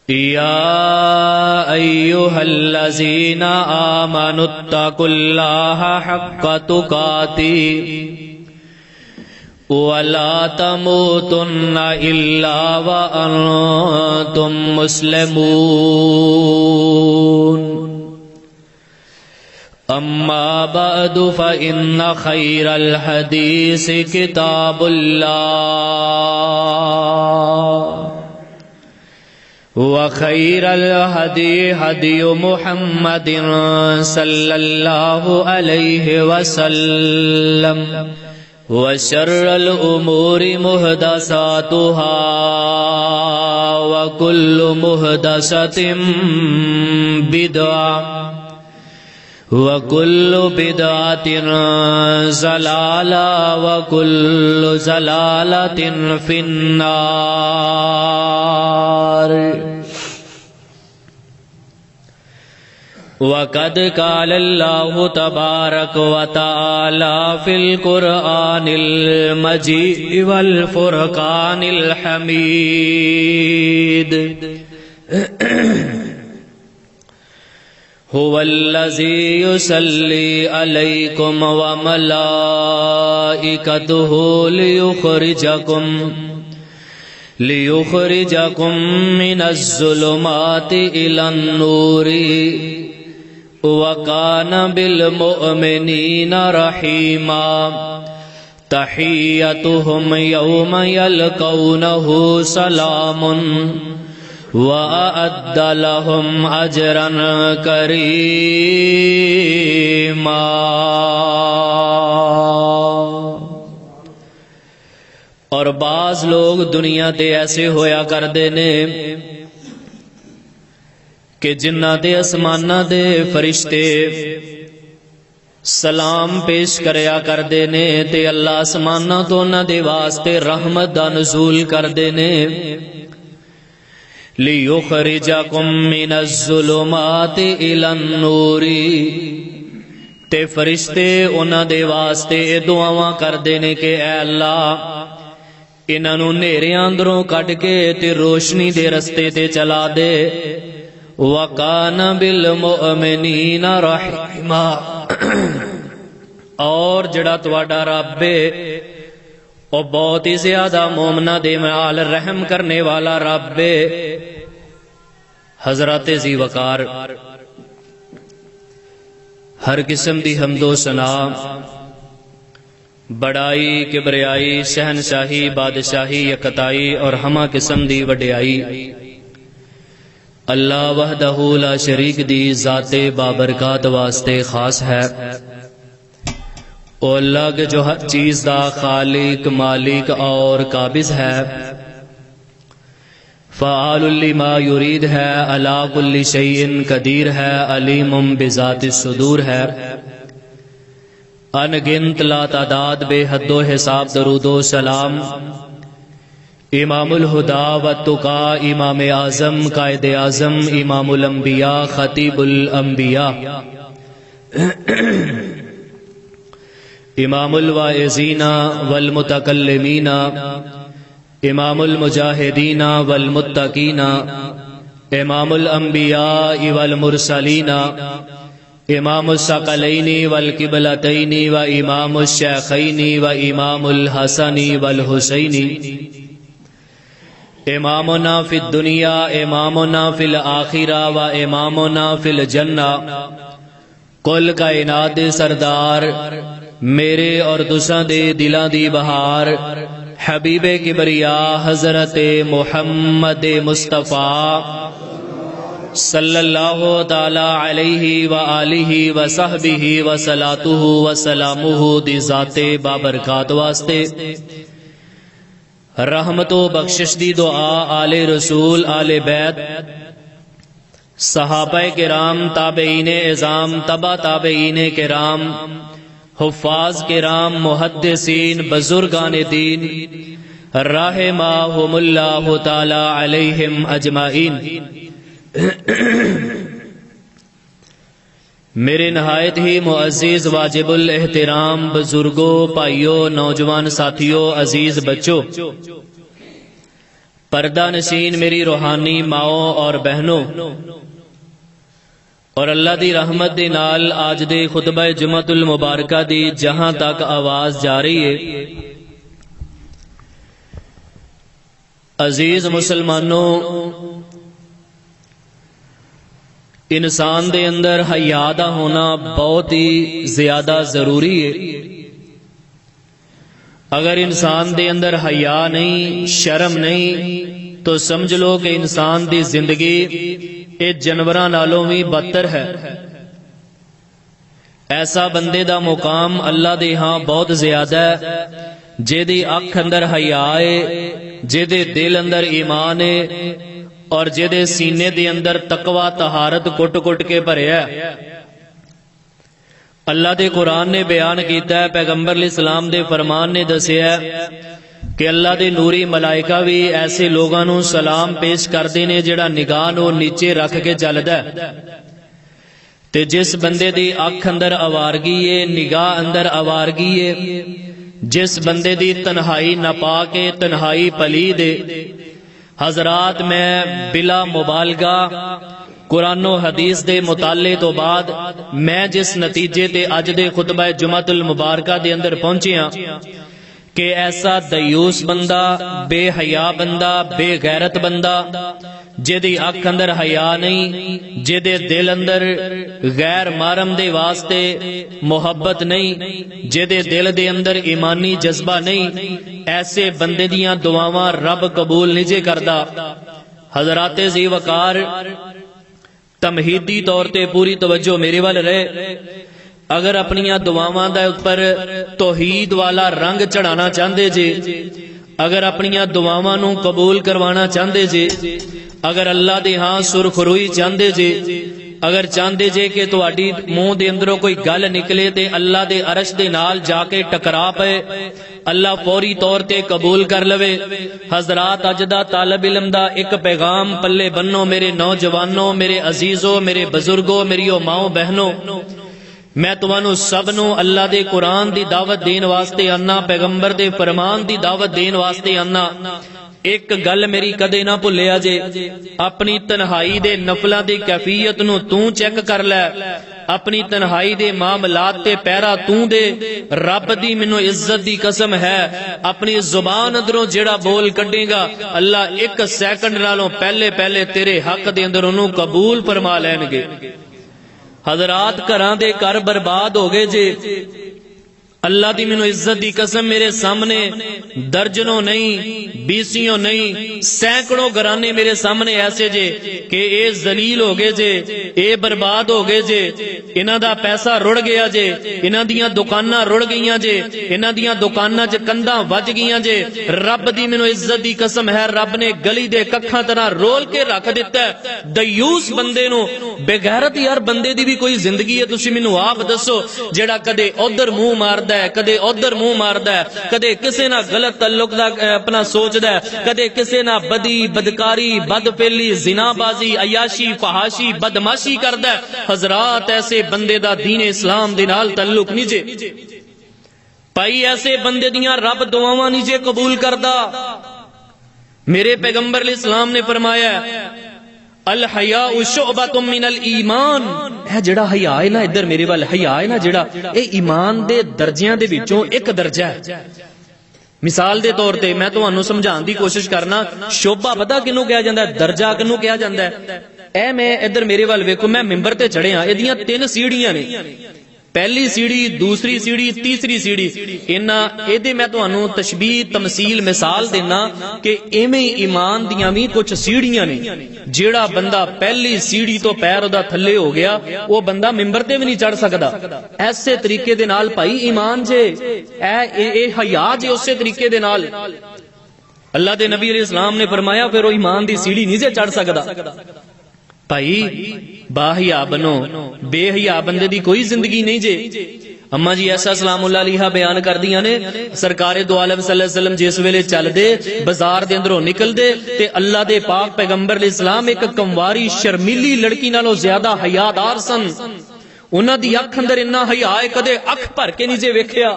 يا أيها الذين آمنوا اتقوا الله حق تقاته ولا تموتن إلا وأنتم مسلمون أما بعد فإن خير الحديث كتاب الله وخير الهدي هدي محمد صلى الله عليه وسلم وشر الأمور محدثاتها وكل محدثة بدعة وكل بدعة ضلالة وكل ضلالة في النار وقد قال الله تبارك وتعالى في القرآن المجيد والفرقان الحميد هو الذي يصلي عليكم وملائكته ليخرجكم من الظلمات إلى النور وكان بالمؤمنين رحيما تحيتهم يوم يلقونه سلام وأعد لهم أجرا كريما۔ اور بعض لوگ دنیا تے ایسے ہویا کردے نے کہ جنہ دے اسمانہ دے فرشتے سلام پیش کریا کردے نے تے اللہ اسمانہ تو نہ دے واسطے رحمت دا نزول کردے نے لِيُخْرِجَكُم مِّنَ الظُّلُمَاتِ إِلَى النُّورِ تے فرشتے انہاں دے واسطے دعاواں کردے نے کہ اے اللہ انہاں نوں نیریاں اندروں کڈ کے تے روشنی دے رستے تے چلا دے وَكَانَ بِالْمُؤْمِنِينَ رَحِيمًا اور جڑا تواڈا رب ہے وہ بہت ہی زیادہ مومنہ دے نال رحم کرنے والا رب ہے۔ حضرت ذی وقار ہر قسم دی حمد و ثنا بڑائی کبریائی شہنشاہی بادشاہی یکتائی اور ہمہ قسم دی وڈیائی اللہ وحدہ لا شریک دی ذات بابرکات واسطے خاص ہے۔ او اللہ کے جو ہر چیز دا خالق مالک اور قابض ہے، فعال لما یرید ہے، علی کل شیء قدیر ہے، علیم بذات الصدور ہے۔ ان گنت لا تعداد بے حد و حساب درود و سلام امام الہدا والتقا امام اعظم قائد اعظم امام الانبیاء خطیب الانبیاء امام الواعظین والمتکلمین امام المجاہدین والمتقین امام الانبیاء والمرسلین امام الثقلین والقبلتین و امام الشیخین و امام الحسن والحسین امامنا فی الدنیا امامنا فی الآخرہ و امامنا فی الجنہ کل کائنات سردار میرے اور تساں دے دلاں دی بہار حبیب کبریا حضرت محمد مصطفیٰ صلی اللہ تعالی علیہ وآلہ وصحبہ وصلاتہ وسلامہ دی ذات بابرکات واسطے رحمت و بخشش دی دعا آل رسول آل بیت صحابہ کرام تابعین اعظام تبع تابعین کرام حفاظ کرام محدثین بزرگان دین رحمہم اللہ تعالی علیہم اجمعین۔ میرے نہایت ہی معزز واجب الاحترام بزرگوں بھائیوں نوجوان ساتھیوں عزیز بچوں، پردہ نشین میری روحانی ماؤں اور بہنوں، اور اللہ دی رحمت دے نال آج دے خطبہ جمعۃ المبارکہ دی جہاں تک آواز جا رہی ہے، عزیز مسلمانوں، انسان دے اندر حیا دا ہونا بہت ہی زیادہ ضروری ہے۔ اگر انسان دے اندر حیا نہیں، شرم نہیں، تو سمجھ لو کہ انسان دی زندگی اے جانوراں نالوں بھی بدتر ہے۔ ایسا بندے دا مقام اللہ دے ہاں بہت زیادہ ہے جیدی اکھ اندر حیا ہے، جیدے دل اندر ایمان ہے، اور جیدے سینے دے اندر تقوی طہارت کٹ کٹ کے بھریا ہے۔ اللہ دے قرآن نے بیان کیتا ہے، پیغمبر علیہ السلام دے فرمان نے دسیا ہے کہ اللہ دے نوری ملائکہ بھی ایسے لوگاں نو سلام پیش کردے نے جڑا نگاہ نو نیچے رکھ کے چلدا ہے، تے جس بندے دی اکھ اندر آوارگی ہے، نگاہ اندر آوارگی ہے، جس بندے دی تنہائی ناپاک ہے، تنہائی پلید ہے، حضرات میں بلا مبالغہ قرآن و حدیث دے مطالعے تو بعد میں جس نتیجے تے اج دے خطبہ جمعۃ المبارکہ دے اندر پہنچیا کہ ایسا دیوس بندہ، بے حیا بندہ، بے غیرت بندہ، جیدی اکھ اندر حیا نہیں، جیدے دل اندر غیر محرم دے واسطے محبت نہیں، جیدے دل دے اندر ایمانی جذبہ نہیں، ایسے بندے دیاں دعاواں رب قبول نہیں جے کردا۔ حضرات ذی وقار، تمہیدی طور تے پوری توجہ میرے وال رہے، اگر اپنیاں دعاواں دے اوپر توحید والا رنگ چڑھانا چاہندے جے، اگر اپنیاں دعاواں نو قبول کروانا چاہندے جے، اگر اللہ دے ہاں سرخروئی چاہندے جے، اگر چاہندے جے کہ تواڈی منہ دے اندروں کوئی گل نکلے تے اللہ دے عرش دے نال جا کے ٹکرا پے، اللہ فوری طور تے قبول کر لوے، حضرات اج دا طالب علم دا ایک پیغام پلے بنو، میرے نوجوانوں، میرے عزیزوں، میرے بزرگوں، میریو ماؤں بہنوں، میں تمہانوں سب نو اللہ دے قرآن دی دعوت دین واسطے آنا، پیغمبر دے فرمان دی دعوت دین واسطے آنا۔ ایک گل میری کدے نہ بھلیا جے، اپنی تنہائی دے نفلاں دی کیفیت نو توں چیک کر لے، اپنی تنہائی دے معاملات تے پیرا توں دے، رب دی مینوں عزت دی قسم ہے، اپنی زبان اندروں جڑا بول کڈے گا اللہ ایک سیکنڈ نالوں پہلے تیرے حق دے اندر انہوں قبول فرما لین گے۔ حضرات گھراں دے گھر برباد ہو گئے جے، اللہ دی مینوں عزت دی قسم میرے سامنے درجنوں نہیں، بیسیوں نہیں، سینکڑوں گھرانے میرے سامنے ایسے جے کہ اے ذلیل ہو گئے جے، اے برباد ہو گئے جے، انہاں دا پیسہ رڑ گیا جے، انہاں دیاں دکاناں رڑ گئیاں جے، انہاں دیاں دکاناں چ کنداں وج گئیاں جے، رب دی مینوں عزت دی قسم ہے رب نے گلی دے ککھاں طرح رول کے رکھ دیتا ہے۔ دیوس بندے نو، بے غیرت یار بندے دی بھی کوئی زندگی ہے، تسی مینوں آپ دسو جڑا کدے ادھر منہ ماردا ہے، کدے ادھر منہ ماردا ہے، کدے کسے نہ غلط تعلق دا اپنا سوچدا ہے، کدے کسے نہ بدی، بدکاری، بدفعلی، زنا بازی، عیاشی، فحاشی، بدماشی کردا ہے۔ حضرات ایسے بندے دا دین اسلام دے نال تعلق نہیں جے، بھائی ایسے بندے دیاں رب دعاواں نہیں جے قبول کردا۔ میرے پیغمبر علیہ السلام نے فرمایا الحیاء شعبۃ من الایمان، اے جڑا حیا ہے نا، ادھر میرے وال حیا ہے نا جڑا، اے ایمان دے درجیاں دے وچوں ایک درجہ ہے۔ مثال دے طور تے میں تانوں سمجھان دی کوشش کرنا، شعبہ پتہ کینوں کہا جاندا ہے، درجہ کینوں کہا جاندا ہے؟ اے میں ادھر میرے وال ویکھو، میں ممبر تے چڑھے ہاں، ایدیاں 3 سیڑھیاں نے، پہلی سیڑھی، دوسری سیڑھی، تیسری سیڑھی، ایدے میں تانوں تشبیہ، تمثیل، مثال دینا کہ ایویں ایمان دیاں وی کچھ سیڑھیاں نے، جیڑا بندہ پہلی سیڑھی تو پیر ادا تھلے ہو گیا وہ بندہ ممبر تے بھی نہیں چڑھ سکدا۔ ایسے طریقے دے نال بھائی ایمان جے، اے حیا جے، اسی طریقے دے نال اللہ دے نبی علیہ السلام نے فرمایا پھر وہ ایمان دی سیڑھی نہیں جے چڑھ سکدا۔ بھائی با حیا بنو، بے حیا بندے دی کوئی زندگی نہیں جے۔ اما جی ایسا سلام اللہ علیہ بیان کر دیاں نے، سرکار دو عالم صلی اللہ علیہ وسلم جس ویلے چل دے بازار دے اندروں نکل دے تے اللہ دے پاک پیغمبر علیہ السلام ایک کمواری شرمیلی لڑکی نالوں زیادہ حیادار سن، انہاں دی اکھ اندر اتنا حیا ہے کدے اکھ بھر کے نہیں جے ویکھیا۔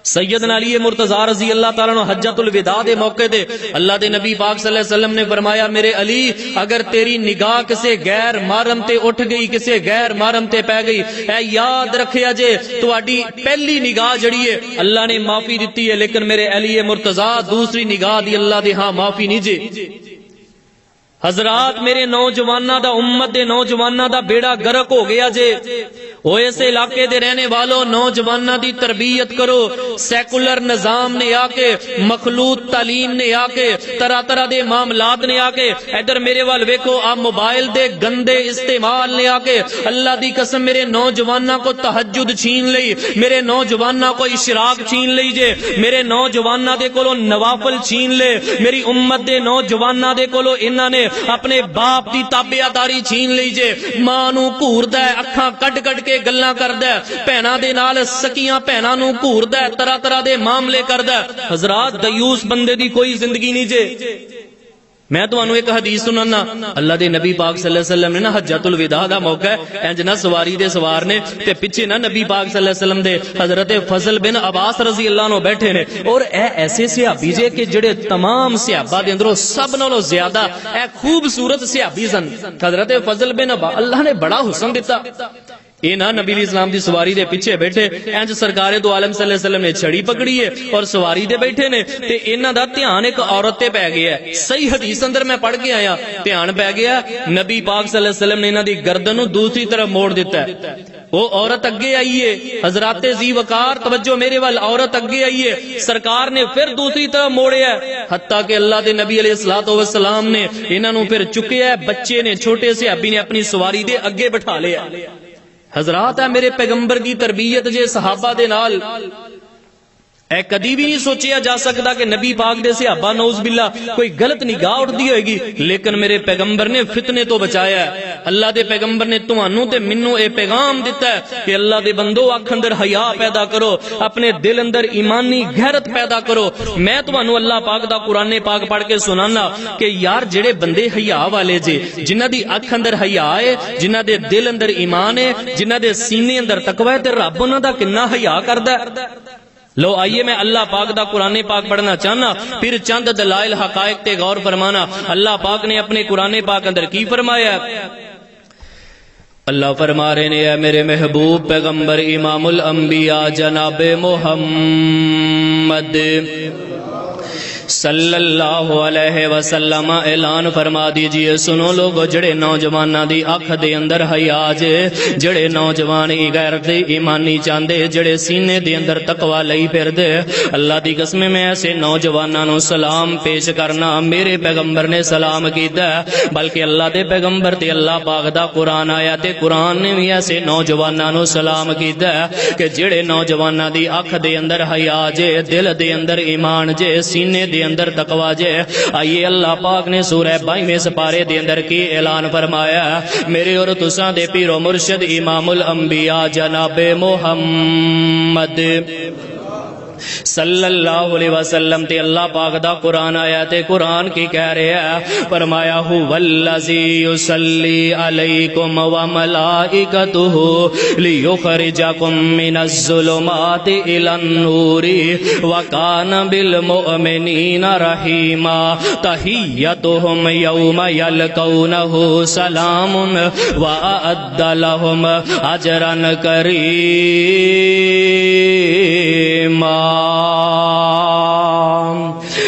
سیدنا علی مرتضی رضی اللہ تعالیٰ عنہ حجۃ الوداع دے موقع تے اللہ دے نبی پاک صلی اللہ علیہ وسلم نے فرمایا میرے علی اگر تیری نگاہ کسے غیر محرم تے اٹھ گئی کسے غیر محرم تے پہ گئی اے یاد رکھیا جے تہاڈی پہلی نگاہ جڑی ہے اللہ نے معافی دتی ہے لیکن میرے علی مرتضی دوسری نگاہ دی اللہ دے ہاں معافی نہیں جے حضرات میرے نوجواناں دا امت دے نوجواناں دا بیڑا گرک ہو گیا جے او اس علاقے دے رہنے والوں نوجواناں دی تربیت کرو سیکولر نظام نے آ کے مخلوط تعلیم نے آ کے طرح طرح دے معاملات نے آ کے ادھر میرے وال ویکھو آ موبائل دے گندے استعمال نے آ کے اللہ دی قسم میرے نوجواناں کو تہجد چھین لئی میرے نوجواناں کو اشراق چھین لئی جے میرے نوجواناں دے کولو نوافل چھین لے میری امت دے نوجواناں دے کولو انہاں نے اپنے باپ دی تابعداری چھین لی جے ماں نو گھوردا ہے اکھاں کٹ کٹ کے گلاں کردا ہے بہناں دے نال سکیاں بہناں نو گھوردا ہے طرح طرح دے معاملے کردا ہے حضرات دیوس بندے دی کوئی زندگی نہیں جے میں تمہوں ایک حدیث سنانا اللہ دے نبی پاک صلی اللہ علیہ وسلم نے نا حجۃ الوداع دا موقع ہے انج نہ سواری دے سوار نے تے پیچھے نہ نبی پاک صلی اللہ علیہ وسلم دے حضرت فضل بن عباس رضی اللہ عنہ بیٹھے نے اور اے ایسے صحابی جے کہ جڑے تمام صحابہ دے اندروں سب نالوں زیادہ اے خوبصورت صحابی سن حضرت فضل بن عباس اللہ نے بڑا حسن دیتا اے نا نبی علیہ السلام دی سواری دے پیچھے بیٹھے انج سرکار دو عالم صلی اللہ علیہ وسلم نے چھڑی پکڑی ہے اور سواری دے بیٹھے نے تے انہاں دا دھیان ایک عورت تے پے گیا ہے صحیح حدیث اندر میں پڑھ کے آیا دھیان پے گیا نبی پاک صلی اللہ علیہ وسلم نے انہاں دی گردن نو دوسری طرف موڑ دیتا ہے وہ عورت اگے آئی ہے حضرات ذی وقار توجہ میرے وال عورت اگے آئی ہے سرکار نے پھر دوسری طرف موڑیا ہے حتیٰ کہ اللہ دے نبی علیہ الصلوۃ والسلام نے انہاں نو پھر چکیا ہے بچے نے چھوٹے سے ابی نے اپنی سواری دے اگے بٹھا لیا حضرات ہے میرے پیغمبر دی تربیت جے صحابہ دے نال اے کدی بھی نہیں سوچیا جا سکتا کہ نبی پاک دے صحابہ نعوذ باللہ کوئی غلط نگاہ اٹھدی ہوئے گی لیکن میرے پیغمبر نے فتنے تو بچایا ہے اللہ دے پیغمبر نے تمہانوں تے منوں اے پیغام دیتا ہے کہ اللہ دے بندو اکھ اندر حیا پیدا کرو اپنے دل اندر ایمانی غیرت پیدا کرو میں تمہانوں اللہ پاک دا قرآن پاک پڑھ کے سنانا کہ یار جڑے بندے حیا والے جے جنہاں دی اکھ اندر حیا ہے جنہاں دے دل اندر ایمان ہے جنہاں دے سینے اندر تقوی ہے تے رب انہاں دا کنا حیا کردا ہے لو آئیے میں اللہ پاک دا قرآن پاک پڑھنا چاہنا پھر چند دلائل حقائق تے غور فرمانا اللہ پاک نے اپنے قرآن پاک اندر کی فرمایا اللہ فرما رہے نے اے میرے محبوب پیغمبر امام الانبیاء جناب محمد صلی اللہ علیہ وسلم اعلان فرما دیجئے سنو لوگو جڑے نوجواناں دی اکھ دے اندر حیا جے جڑے نوجوان غیرت ایمانی چاندے جڑے سینے دے اندر تقوی لئی پھر دے اللہ دی قسم میں ایسے نوجواناں نو سلام پیش کرنا میرے پیغمبر نے سلام کیتا بلکہ اللہ دے پیغمبر تے اللہ پاک دا قرآن آیا تے قرآن نے بھی ایسے نوجواناں نو سلام کیتا کہ جڑے نوجواناں دی اکھ دے اندر حیا جے دل دے اندر ایمان جے سینے دے اندر تقوی جے آئیے اللہ پاک نے سورہ 22 سپارے دے اندر کی اعلان فرمایا میرے اور تساں دے پیر و مرشد امام الانبیاء جناب محمد صلی اللہ علیہ وسلم تے اللہ پاک دا قرآن آیا تے قرآن کی کہہ رہے ہیں فرمایا والذی یصلی علیکم وملائکتہ لیخرجکم من الظلمات الی النور وکان بالمؤمنین رحیما تحیتہم یوم یلقونہ سلام واعد لہم اجرا کریما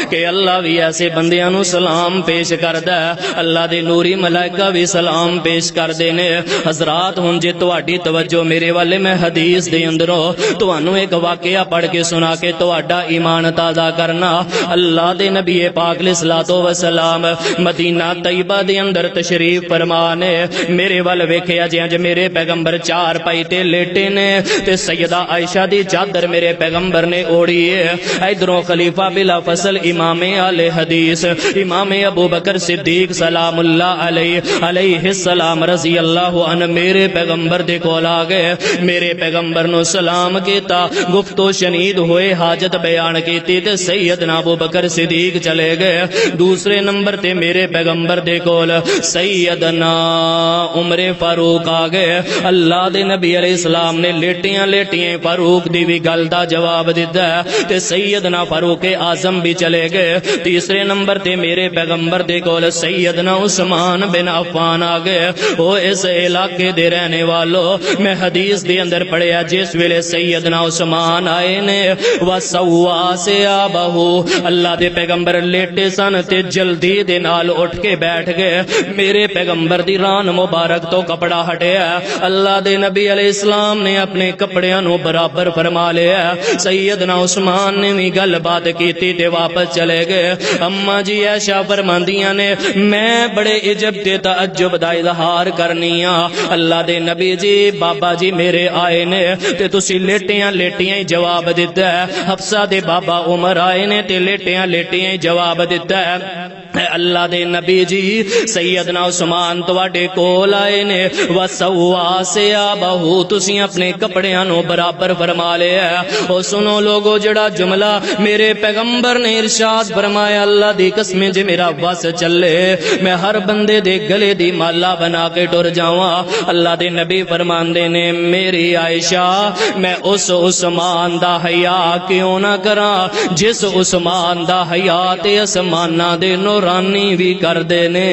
کہ اللہ بھی ایسے بندیاں نو سلام پیش کردا ہے اللہ دے نوری ملائکہ بھی سلام پیش کردے نے حضرات ہن جے تہاڈی توجہ میرے والے میں حدیث دے اندروں تانوں ایک واقعہ پڑھ کے سنا کے تہاڈا ایمان تازہ کرنا اللہ دے نبی پاک علیہ الصلوۃ والسلام مدینہ طیبہ دے اندر تشریف فرما نے میرے ول ویکھیا جے میرے پیغمبر چار پائی تے لیٹے نے تے سیدہ عائشہ دی چادر میرے پیغمبر نے اوڑی ہے ادھروں خلیفہ بلا فصل امام اہل حدیث امام ابو بکر صدیق سلام اللہ علیہ السلام رضی اللہ عنہ میرے پیغمبر دے کول آ گئے، میرے پیغمبر نو سلام کیتا، گفتگو شنید ہوئے، حاجت بیان کیتی تے سیدنا ابو بکر صدیق چلے گئے۔ دوسرے نمبر تے میرے پیغمبر دے کول سیدنا عمر فاروق آ گئے۔ اللہ دے نبی علیہ السلام نے لیٹیاں لیٹیاں فاروق دی بھی گل دا جواب دیتا ہے تے سیدنا فاروق اعظم بھی چلے گئے۔ تیسرے نمبر تے میرے پیغمبر دے کول سیدنا عثمان بن عفان آ گئے۔ او اس علاقے دے رہنے والو، میں حدیث دے اندر پڑھیا جس ویلے سیدنا عثمان آئے نے وسوا سے آبہو، اللہ دے پیغمبر لیٹے سن تے جلدی دے نال اٹھ کے بیٹھ گئے۔ میرے پیغمبر دی ران مبارک تو کپڑا ہٹیا، اللہ دے نبی علیہ السلام نے اپنے کپڑیاں نو برابر فرما لیا۔ سیدنا عثمان نے بھی گل بات کیتی تے واپس چلے گئے۔ اما جی عائشہ فرماندیاں نے میں بڑے عجب تے تعجب دا اظہار کرنی ہاں، اللہ دے نبی جی بابا جی میرے آئے نے تے تسی لیٹیاں لیٹیاں ہی جواب دیتا ہے، حفصہ دے بابا عمر آئے نے تے لیٹیاں لیٹیاں ہی جواب دیتا ہے۔ اللہ دے نبی جی سیدنا عثمان تواڈے کول آئے نے وسوا سے آبہو، تسی اپنے کپڑیاں نو برابر فرما لیا۔ او سنو لوگو جڑا جملہ میرے پیغمبر نے ارشاد فرمایا، اللہ دی قسم جے میرا بس چلے میں ہر بندے دے گلے دی مالا بنا کے ٹر جاواں۔ اللہ دے نبی فرماندے نے میری عائشہ میں اس عثمان دا حیا کیوں نہ کراں جس عثمان دا حیا تے اسماناں دے نورانی بھی کر دے نے۔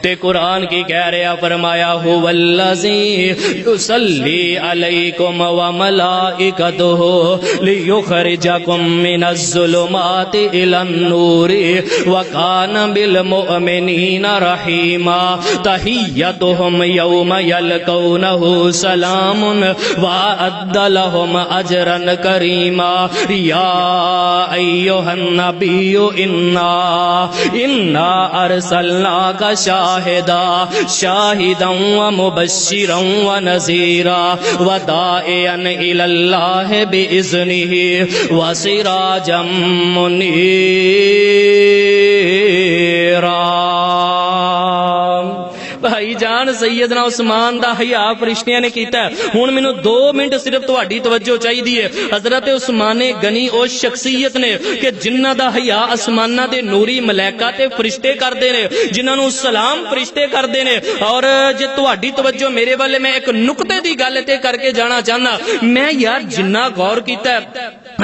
تے قرآن کی کہہ رہا فرمایا هو الذی یصلی علیکم وملائکتہ لیخرجکم من الظلمات الی النور وکان بالمؤمنین رحیما تحیتہم یوم یلقونہ سلام واعد لہم اجرا کریما یا ایھا النبی انا ارسلناک شاہدا ومبشرا ونذیرا وداعیا الی اللہ باذنہ وسراجا منیرا۔ بھائی جان سیدنا عثمان دا حیا فرشتیاں نے کیتا ہے۔ ہن مینوں 2 منٹ صرف تہاڈی توجہ چاہیے۔ حضرت عثمان غنی او شخصیت نے کہ جنہاں دا حیا آسماناں دے نوری ملائکہ تے فرشتے کردے نے، جنہاں نوں سلام فرشتے کردے نے۔ اور جے تہاڈی توجہ میرے والے میں ایک نقطے دی گل تے کر کے جانا چاہنا، میں یار جنہ غور کیتا ہے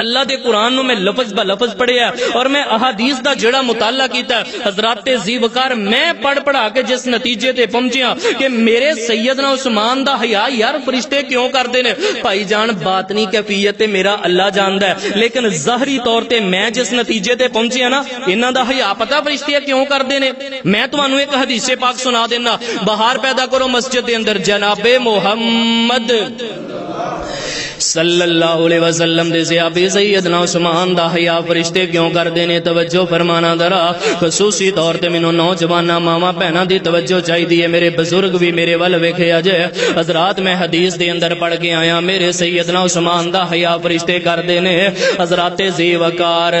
اللہ دے قرآن نو میں لفظ با لفظ پڑھیا اور میں احادیث دا جڑا مطالعہ کیتا ہے حضرات زیوکار، میں پڑھ پڑھا کے جس نتیجے تے پہنچیا کہ میرے سیدنا عثمان دا حیا یار فرشتے کیوں کردے نے۔ بھائی جان باطنی کیفیت تے میرا اللہ جاندا ہے، لیکن ظاہری طور تے میں جس نتیجے تے پہنچیا نا، انہاں دا حیا پتہ فرشتے کیوں کردے نے۔ میں تانوں ایک حدیث پاک سنا دینا، بہار پیدا کرو مسجد دے اندر جناب محمد صلی اللہ علیہ وسلم دے صحابی سیدنا عثمان دا حیا فرشتے کیوں کردے نے؟ توجہ فرمانا ذرا، خصوصی طور تے مینوں نوجواناں ماواں بہناں دی توجہ چاہیے، میرے بزرگ بھی میرے ول ویکھیا جے۔ حضرات میں حدیث دے اندر پڑھ کے آیا، میرے سیدنا عثمان دا حیا فرشتے کردے نے۔ حضرات زیوکار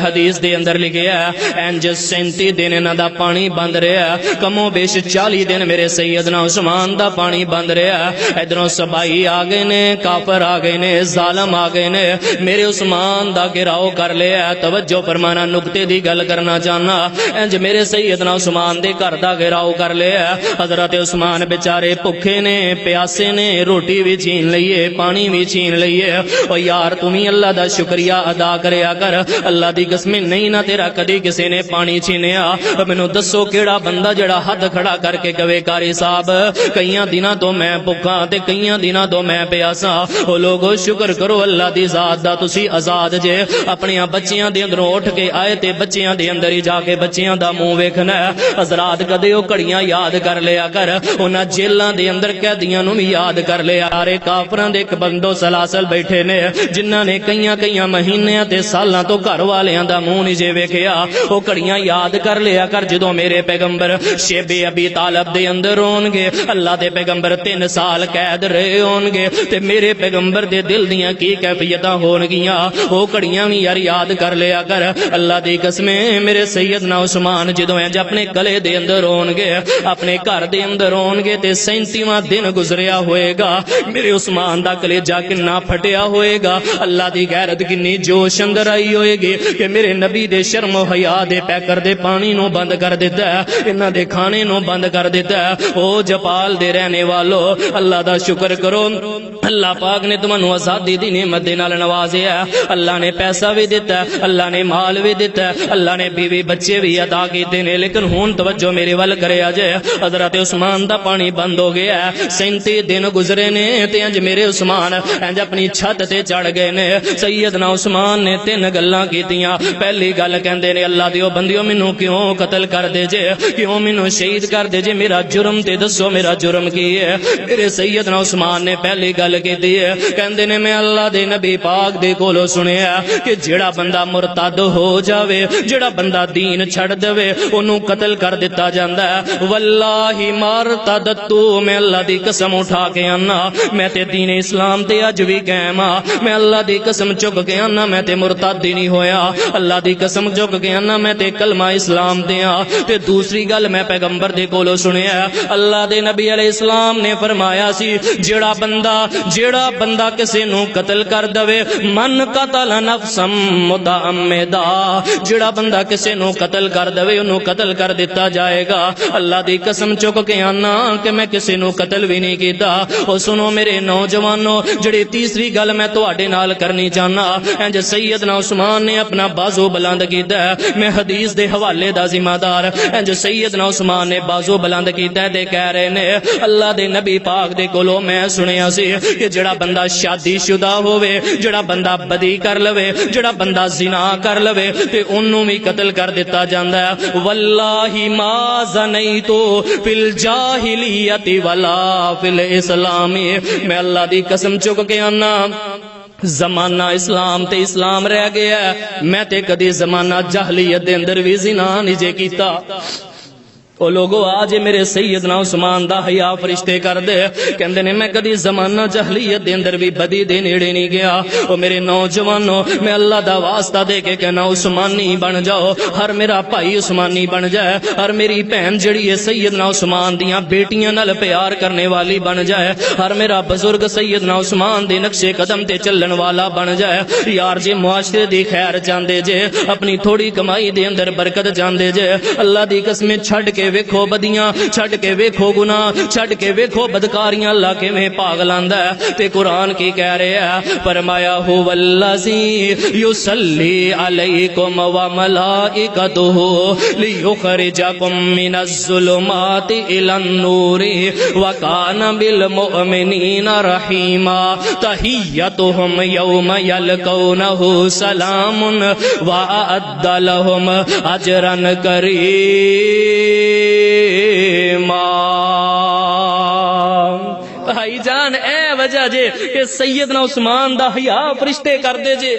حدیث دے اندر لکھیا ہے انج 37 دن انہاں دا پانی بند رہیا، کم و بیش 40 دن میرے سیدنا عثمان دا پانی بند رہیا۔ ادھروں سبائی آ گئے نے، کافر آ گئے نے، ظالم آ گئے نے، میرے عثمان دا گراؤ کر لیا۔ توجہ فرمانا، نقطے دی گل کرنا چاہنا، انج میرے سیدنا عثمان دے گھر دا گراؤ کر لیا۔ حضرت عثمان بیچارے بھوکے نے، پیاسے نے، روٹی بھی چھین لئیے، پانی بھی چھین لئیے۔ او یار تمہیں اللہ دا شکریہ ادا کریا کر، اللہ دی قسم نہیں نہ تیرا کدی کسی نے پانی چھینیا۔ مینوں دسو کیڑا بندہ جڑا ہاتھ کھڑا کر کے کہے قاری صاحب کئیاں دناں تو میں بھوکا تے کئیاں دناں تو میں پیاسا۔ او لوگو شکر کرو اللہ دی ذات دا، تسی آزاد جے۔ اپنیاں بچیاں دے اندروں اٹھ کے آئے تے بچیاں دے اندر ہی جا کے بچیاں دا منہ ویکھنا ہے۔ حضرات کدے او کڑیاں یاد کر لیا کر، انہاں جیلاں دے اندر قیدیاں نوں بھی یاد کر لیا۔ ارے کافراں دے ایک بندو سلاسل بیٹھے نے جنہاں نے کئیاں مہینیاں تے سالاں تو گھر والیاں دا منہ نہیں جے ویکھیا، او کڑیاں یاد کر لیا کر جدوں میرے پیغمبر شیب ابی طالب دے اندر ہون گے، اللہ دے پیغمبر 3 سال قید رہے ہون گے تے میرے پیغمبر دے دل دیاں کی کیفیتاں ہون گیاں او گھڑیاں وی یار یاد کر لیا کر اللہ دی قسم میرے سیدنا عثمان جدوں انج اپنے گلے دے اندر ہون گے اپنے گھر دے اندر ہون گے تے 37واں دن گزریا ہوئے گا میرے عثمان دا کلیجہ کنا پھٹیا ہوئے گا اللہ دی غیرت کنی جوش اندر آئی ہوئے گی کہ میرے نبی دے شرم و حیا دے پیکر دے پانی نو بند کر دیتا ہے انہاں دے کھانے نو بند کر دیتا ہے او جپال دے رہنے والو اللہ دا شکر کرو اللہ پاک نے تمہنوں آزادی دی نعمت دے نال نوازیا ہے اللہ نے پیسہ بھی دیتا ہے اللہ نے مال بھی دیتا ہے اللہ نے بیوی بچے بھی عطا کیتے نے لیکن ہن توجہ میرے ول کرے اجے حضرت عثمان دا پانی بند ہو گیا ہے 37 دن گزرے نے تے انج میرے عثمان انج اپنی چھت تے چڑھ گئے نے سیدنا عثمان نے 3 گلاں کیتیاں پہلی گل کہندے نے اللہ دیو بندیو مینوں کیوں قتل کر دے جے کیوں مینوں شہید کر دے جے میرا جرم تے دسو میرا جرم کی ہے میرے سیدنا عثمان نے پہلی گل کیتی ہے کہندے نے میں اللہ دے نبی پاک دے کولوں سنیا کہ جڑا بندہ مرتد ہو جاوے جڑا بندہ دین چھڑ دے اونوں قتل کر دتا جاندا ہے واللہ مرتدتو میں اللہ دی قسم اٹھا کے آنا میں تے دین اسلام تے اج وی قائم ہاں میں اللہ دی قسم چک کے آنا میں تے مرتد ہی نہیں ہویا اللہ دی قسم چک کے آنا میں تے کلمہ اسلام تے ہاں تے دوسری گل میں پیغمبر دے کولوں سنیا اللہ دے نبی علیہ السلام نے فرمایا سی جڑا بندہ کسے نو قتل کر دے من قتل نفسا متعمدا جڑا بندہ کسے نو قتل کر دے اونوں قتل کر دتا جائے گا اللہ دی قسم چک کے آنا کہ میں کسے نو قتل بھی نہیں کیتا او سنو میرے نوجوانو جڑی تیسری گل میں تواڈے نال کرنی چاہنا انج سیدنا عثمان نے اپنا بازو بلند کیتا ہے میں حدیث دے حوالے دا ذمہ دار انج سیدنا عثمان نے بازو بلند کیتا ہے تے کہہ رہے نے اللہ دے نبی پاک دے کولوں میں سنیا سی کہ جڑا بندہ شادی شدہ ہووے جڑا بندہ بدی کر لوے جڑا بندہ زنا کر لوے تے اونوں بھی قتل کر دتا جاندا ہے واللہ ما زنیتو فی الجاہلیت ولا فی الاسلام میں اللہ دی قسم چک کے آنا زمانہ اسلام تے اسلام رہ گیا ہے میں تے کدی زمانہ جاہلیت دے اندر بھی زنا نہیں جے کیتا او لوگو آج میرے سیدنا عثمان دا حیا فرشتے کر دے کہندے نے میں کدی زمانہ جہلیت دے اندر بھی بدی دے نیڑے نہیں گیا او میرے نوجوانو میں اللہ دا واسطہ دے کے کہنا عثمانی بن جاؤ ہر میرا بھائی عثمانی بن جائے ہر میری بہن جڑی ہے سیدنا عثمان دیاں بیٹیاں نال پیار کرنے والی بن جائے ہر میرا بزرگ سیدنا عثمان دے نقشے قدم تے چلن والا بن جائے یار جے معاشرے دی خیر چاندے جے اپنی تھوڑی کمائی دے اندر برکت چاندے جے اللہ دی قسم چھڈ کے ویکھو بدیاں چھڈ کے ویکھو گناہ چھڈ کے ویکھو بدکاریاں اللہ کیویں پاگ لاندا ہے تے قرآن کی کہہ رہا ہے فرمایا هو الذی یصلی علیکم وملائکتہ لیخرجکم من الظلمات الی النور وکان بالمؤمنین رحیما تحیتہم یوم یلقونہ سلام واعد لہم اجرا کریما بھائی جان اے وجہ جے کہ سیدنا عثمان دا حیا فرشتے کر دے جے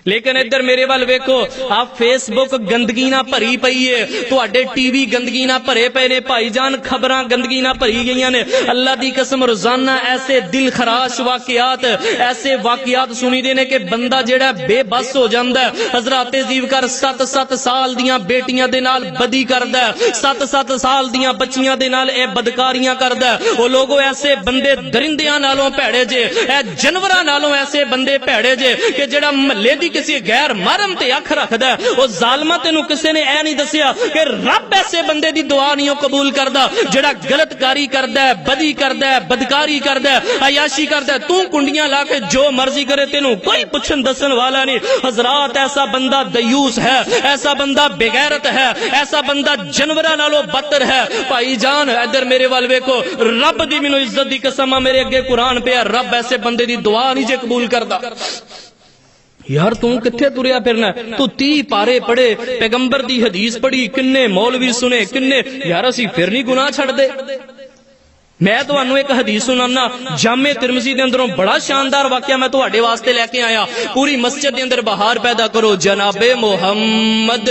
لیکن ادھر میرے وال ویکھو آپ فیس بک گندگی نہ بھری پئی ہے تواڈے ٹی وی گندگی نہ بھرے پے نے بھائی جان خبراں گندگی نہ بھری گئیاں نے اللہ دی قسم روزانہ ایسے دل خراش واقعات ایسے واقعات سنی دے نے کہ بندہ جیڑا بے بس ہو جاندا ہے حضرات زیوکر 7 سال دیاں بیٹیاں دے نال بدی کردا ہے 7 سال دیاں بچیاں دے نال اے بدکاریاں کردا ہے او لوگو ایسے بندے درندیاں نالوں بھڑے جے اے جانوراں نالوں ایسے بندے بھڑے جے کہ جیڑا محلے دی کسی غیر محرم تے اکھ رکھدا ہے او ظالما تینوں کسے نے اے نہیں دسیا کہ رب ایسے بندے دی دعا نہیں قبول کردا جڑا غلط کاری کردا ہے بدی کردا ہے بدکاری کردا ہے عیاشی کردا ہے تو کنڈیاں لا کے جو مرضی کرے تینوں کوئی پوچھن دسن والا نہیں حضرات ایسا بندہ دیوس ہے ایسا بندہ بے غیرت ہے ایسا بندہ جانوراں نالوں بدتر ہے بھائی جان ادھر میرے وال ویکھو رب دی مینوں عزت دی قسم میرے اگے قرآن پہ رب ایسے بندے دی دعا نہیں جے قبول کردا یار تو کتھے تریا پھرنا تو 30 پارے پڑھے پیغمبر دی حدیث پڑھی کنے مولوی سنے کنے یار اسی پھر نہیں گناہ چھڑ دے میں تانوں ایک حدیث سنانا جامع ترمذی دے اندروں بڑا شاندار واقعہ میں تواڈے واسطے لے کے آیا پوری مسجد دے اندر بہار پیدا کرو جناب محمد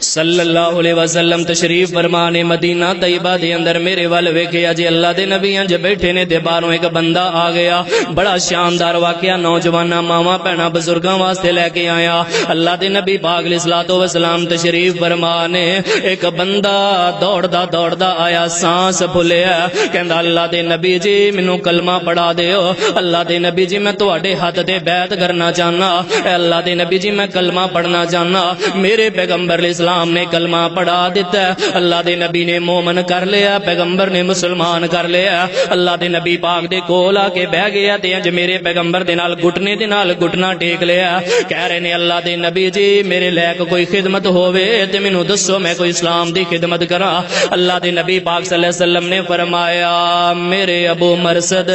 صلی اللہ علیہ وسلم تشریف فرمانے مدینہ طیبہ دے اندر میرے ول ویکھیا جی اللہ دے نبی انج بیٹھے نے تے باہروں ایک بندہ آ گیا بڑا شاندار واقعہ نوجواناں ماواں بہناں بزرگاں واسطے لے کے آیا اللہ دے نبی پاک علیہ الصلوۃ والسلام تشریف فرمانے ایک بندہ دوڑدا آیا سانس بھولیا کہندا اللہ دے نبی جی مینوں کلمہ پڑھا دیو اللہ دے نبی جی میں تواڈے ہاتھ تے بیعت کرنا چاہنا اے اللہ دے نبی جی میں کلمہ پڑھنا چاہنا میرے پیغمبر علیہ السلام نے کلمہ پڑھا دیتا ہے اللہ دے نبی نے مومن کر لیا پیغمبر نے مسلمان کر لیا اللہ دے نبی پاک دے کول آ کے بہ گیا تے اج میرے پیغمبر دے نال گھٹنے دے نال گھٹنا ٹیک لیا کہہ رہے نے اللہ دے نبی جی میرے لائق کوئی خدمت ہووے تے مینوں دسو میں کوئی اسلام دی خدمت کراں اللہ دے نبی پاک صلی اللہ علیہ وسلم نے فرمایا میرے ابو مرثد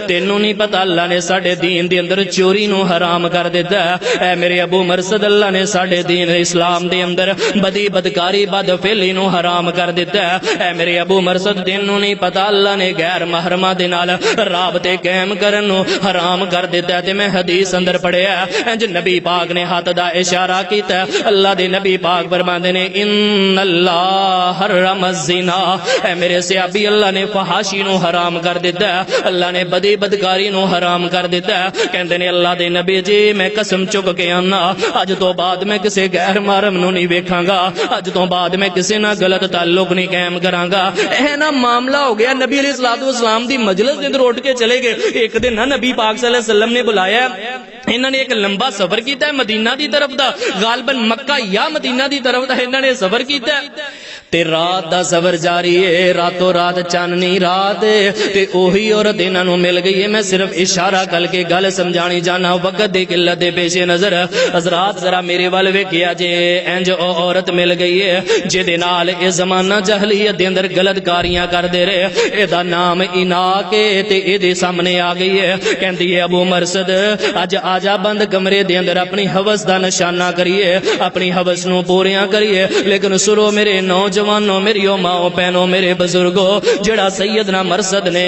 تینوں نہیں پتہ اللہ نے ساڈے دین دے اندر چوری نو حرام کر دیتا ہے اے میرے ابو مرثد اللہ نے ساڈے دین اسلام دے اندر بدی بدکاری بد فعلی نو حرام کر دیتا ہے اے میرے ابو مرثد تینوں نہیں پتہ اللہ نے غیر محرمہ دے نال رابطے قائم کرن نو حرام کر دیتا ہے تے میں حدیث اندر پڑھیا انج نبی پاک نے ہاتھ دا اشارہ کیتا اللہ دے نبی پاک فرماندے نے ان اللہ حرم الزنا اے میرے صحابی اللہ نے فحاشی نو حرام کر دیتا ہے اللہ نے بدی بدکاری نو حرام کر دیتا ہے کہندے نے اللہ دے نبی جی میں قسم چک کے آنا اج تو بعد میں کسے غیر محرم نو نہیں ویکھاں گا اج تو بعد میں کسے نہ غلط تعلق نہیں قائم کراں گا اے نا معاملہ ہو گیا نبی علیہ الصلوۃ والسلام دی مجلس دے اندر اٹھ کے چلے گئے ایک دن نا نبی پاک صلی اللہ علیہ وسلم نے بلایا انہوں نے ایک لمبا سفر کیتا ہے مدینہ دی طرف دا غالباً مکہ یا مدینہ دی طرف دا انہوں نے سفر کیتا ہے تے رات دا سفر جاری ہے راتوں رات چاننی رات تے اوہی عورت انہاں نوں مل گئی ہے میں صرف اشارہ کر کے گل سمجھانی جانا وقت دی قلت دے پیش نظر حضرات ذرا میرے ول ویکھیا جے انج او عورت مل گئی ہے جے دے نال اے زمانہ جہلیت دے اندر غلط کاریاں کردے رہے اے دا نام اناق تے اے دے سامنے آ گئی ہے کہندی ہے ابو مرثد اج آجا بند کمرے دے اندر اپنی ہوس دا نشانہ کریے اپنی ہوس نو پوریاں کریے لیکن سنو میرے نوجوانوں میریو ماں بہنوں میرے بزرگوں جڑا سیدنا مرثد نے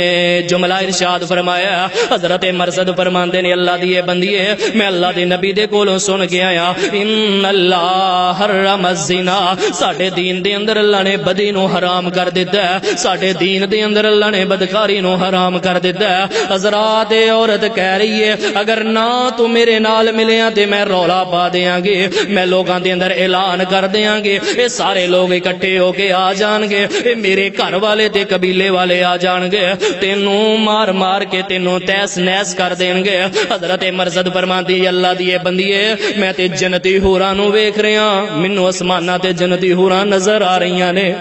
جملہ ارشاد فرمایا حضرت مرثد فرماندے نے اللہ دی بندیے میں اللہ دے نبی دے کولوں سن کے آیا ان اللہ حرم الزنا ساڈے دین دے اندر اللہ نے بدی نو حرام کر دیتا ہے ساڈے دین دے اندر اللہ نے بدکاری نو حرام کر دیتا ہے حضرات عورت کہہ رہی ہے اگر نہ تو میرے نال ملیاں تے میں رولا پا دیاں گے میں لوگاں دے اندر اعلان کر دیاں گے اے سارے لوگ اکٹھے ہو کے آ جان گے اے میرے گھر والے تے قبیلے والے آ جان گے تینوں مار مار کے تینوں تیس نیس کر دین گے حضرت مرثد فرماندی اللہ دی بندیے میں تے جنتی حوراں نو ویکھ رہا مینوں اسماناں تے جنتی حوراں نظر آ رہیاں نے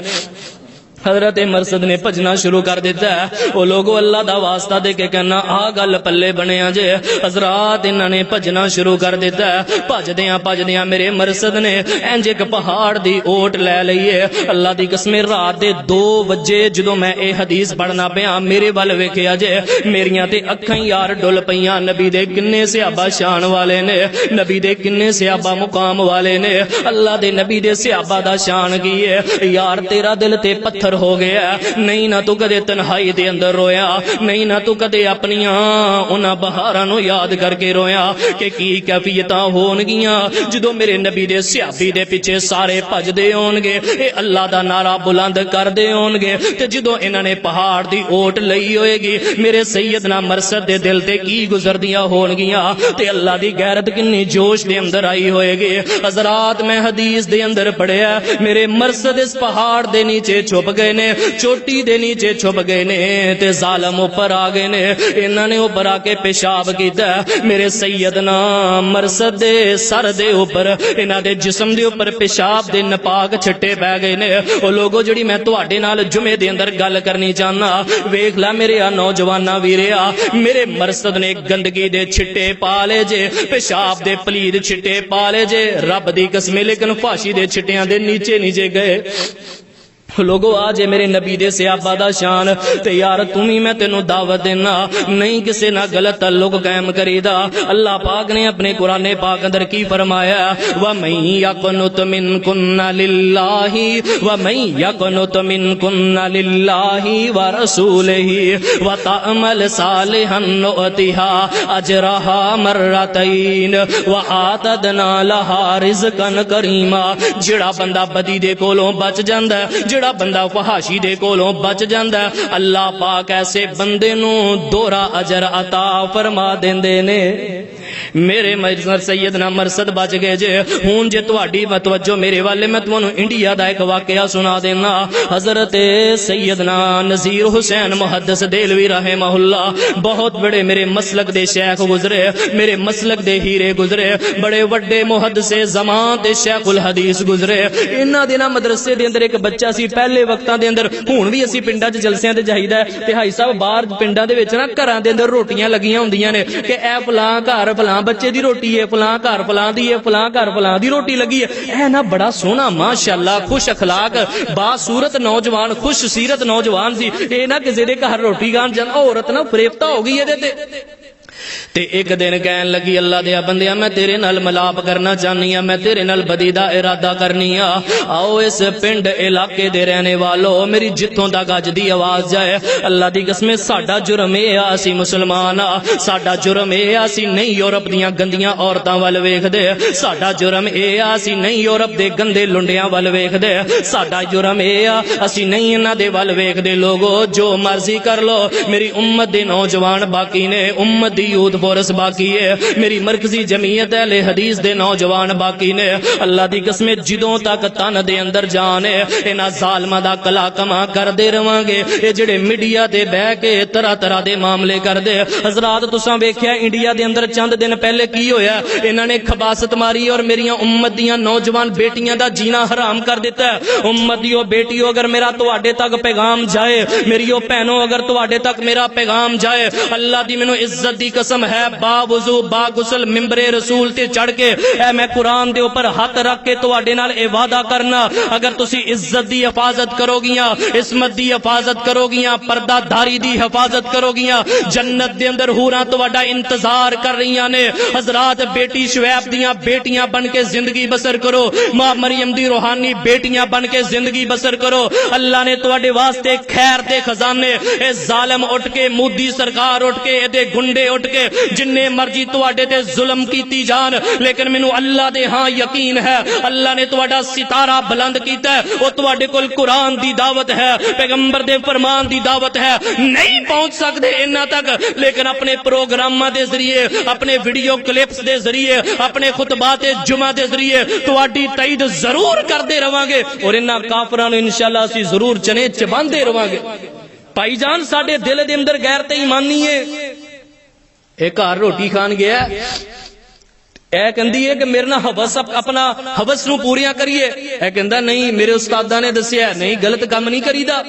حضرت مرثد نے بھجنا شروع کر دیتا ہے وہ لوگوں اللہ دا واسطہ دے کے کہنا آ گل پلے بنیا جے حضرات انہاں نے بھجنا شروع کر دیتا ہے بھجدیاں میرے مرثد نے انج ایک پہاڑ دی اوٹ لے لئیے اللہ دی قسم رات دے 2 بجے جدوں میں اے حدیث پڑھنا پیا میرے ول ویکھیا جے میریاں تے اکھاں یار ڈل پیاں نبی دے کنے صحابہ شان والے نے نبی دے کنے صحابہ مقام والے نے اللہ دے نبی دے صحابہ دا شان کی ہے یار تیرا دل تے پتھر ہو گیا نہیں نہ تو کدے تنہائی دے اندر رویا نہیں نہ تو کدے اپنیاں انہاں بہاراں نو یاد کر کے رویا کہ کی کیفیتاں ہون گیاں جدوں میرے نبی دے صحابی دے پیچھے سارے بھجدے ہون گے اے اللہ دا نعرہ بلند کردے ہون گے تے جدوں انہاں نے پہاڑ دی اوٹ لئی ہوئے گی میرے سیدنا مرثد دے دل تے کی گزردیاں ہون گیاں تے اللہ دی غیرت کنی جوش دے اندر آئی ہوئے گی حضرات میں حدیث دے اندر پڑھیا میرے مرثد اس پہاڑ دے نیچے چھپ گئے نے چوٹی دے نیچے چھپ گئے نے تے ظالم اوپر آ گئے نے انہاں نے اوپر آ کے پیشاب کیتا میرے سیدنا مرثد دے سر دے اوپر انہاں دے جسم دے اوپر پیشاب دے نپاک چھٹے پے گئے نے او لوگو جڑی میں تواڈے نال جمعے دے اندر گل کرنی چاہنا ویکھ لا میرے نوجواناں ویریا میرے مرثد نے گندگی دے چھٹے پا لے جے پیشاب دے پلید چھٹے پا لے جے رب دی قسم لیکن فحاشی دے چھٹیاں دے نیچے نیچے گئے لوگو آج میرے نبی دے صحابہ دا شان تے یار تمہیں میں تینوں دعوت دینا نہیں کسے نہ غلط تعلق قائم کریدا اللہ پاک نے اپنے قرآن پاک اندر کی فرمایا وَمَن يَقْنُتْ مِنْكُنَّ لِلَّهِ وَمَن يَقْنُتْ مِنْكُنَّ لِلَّهِ وَرَسُولِهِ وَتَعْمَلْ صَالِحًا نُؤْتِهَا أَجْرَهَا مَرَّتَيْنِ وَآتَدْنَا لَهَا رِزْقًا كَرِيمًا جڑا بندہ بدی دے کولوں بچ جاندا ہے جڑا بندہ فحاشی دے کولوں بچ جاندا ہے اللہ پاک ایسے بندے نو دوہرا اجر عطا فرما دیندے نے میرے مرزر سیدنا مرسد بچ گئے جے ہون جے تواڈی توجہ میرے والے میں تانوں انڈیا دا ایک واقعہ سنا دینا حضرت سیدنا نذیر حسین محدث دہلوی رحمہ اللہ بہت بڑے میرے مسلک دے شیخ گزرے میرے مسلک دے ہیرے گزرے بڑے وڈے محدث زمان دے شیخ الحدیث گزرے انہاں دے نا مدرسے دے اندر ایک بچہ سی پہلے وقتاں دے اندر ہن وی اسی پنڈاں وچ جلسیاں تے جائیدا ہے تے بھائی صاحب باہر پنڈاں دے وچ نا گھراں دے اندر روٹیاں لگیاں ہوندیاں نے کہ اے فلاں گھر فلاں بچے دی روٹی ہے فلاں گھر فلاں دی ہے فلاں گھر فلاں دی روٹی لگی ہے اے نا بڑا سونا ماشاءاللہ خوش اخلاق با صورت نوجوان خوش سیرت نوجوان سی اے نا کسے دے گھر روٹی کھان جان عورت نا فریفتہ ہو گئی ہے تے ایک دن کہن لگی اللہ دیا بندیا میں تیرے نال ملاپ کرنا چاہنی ہاں میں تیرے نال بدی دا ارادہ کرنی ہاں آؤ اس پنڈ علاقے دے رہنے والو میری جتوں تک اج دی آواز جائے اللہ دی قسم ساڈا جرم اے اسی مسلمان ساڈا جرم اے اسی نہیں یورپ دیاں گندیاں عورتاں ول ویکھدے ساڈا جرم اے اسی نہیں یورپ دے گندے لنڈیاں ول ویکھدے ساڈا جرم اے اسی نہیں انہاں دے ول ویکھدے لوگو جو مرضی کر لو میری امت دے نوجوان باقی نے امت دی یوتھ فورس باقی ہے میری مرکزی جمعیت اہل حدیث دے نوجوان باقی نے اللہ دی قسم جدوں تک تن دے اندر جان ہے انہاں ظالماں دا کلا کما کر دے رواں گے اے جڑے میڈیا تے بہ کے طرح طرح دے معاملے کر دے حضرات تساں ویکھیا انڈیا دے اندر چند دن پہلے کی ہویا انہاں نے خباثت ماری اور میریاں امت دیاں نوجوان بیٹیاں دا جینا حرام کر دیتا ہے امت دیو بیٹیو اگر میرا تواڈے تک پیغام جائے میریو بہنوں اگر تواڈے تک میرا پیغام جائے اللہ دی مینوں عزت دی قسم ہے با وضو با غسل ممبر رسول تے چڑھ کے اے میں قرآن دے اوپر ہاتھ رکھ کے تواڈے نال اے وعدہ کرنا اگر تسی عزت دی حفاظت کرو گیاں عصمت دی حفاظت کرو گیاں پردہ داری دی حفاظت کرو گیاں جنت دے اندر حوراں تواڈا انتظار کر رہیاں نے حضرات بیٹی شعیب دیاں بیٹیاں بن کے زندگی بسر کرو ماں مریم دی روحانی بیٹیاں بن کے زندگی بسر کرو اللہ نے تواڈے واسطے خیر دے خزانے اے ظالم اٹھ کے مودی سرکار اٹھ کے اے گنڈے اٹھ کے جننے مرضی تواڈے تے ظلم کیتی جان لیکن مینوں اللہ دے ہاں یقین ہے اللہ نے تواڈا ستارہ بلند کیتا ہے او تواڈے کول قرآن دی دعوت ہے پیغمبر دے فرمان دی دعوت ہے نہیں پہنچ سکدے انہاں تک لیکن اپنے پروگراماں دے ذریعے اپنے ویڈیو کلپس دے ذریعے اپنے خطبات جمعہ دے ذریعے تواڈی تائید ضرور کردے رہواں گے اور انہاں کافراں نوں انشاءاللہ اسی ضرور چنے چباندے رہواں گے بھائی جان ساڈے دل دے اندر غیرت ایمانی ہے ایک گھر روٹی کھان گیا اے کہندی ہے کہ میرے نا حوث اپنا حوث نو پوریاں کریے اے کہندا نہیں میرے استاداں نے دسیا نہیں غلط کام نہیں کریدا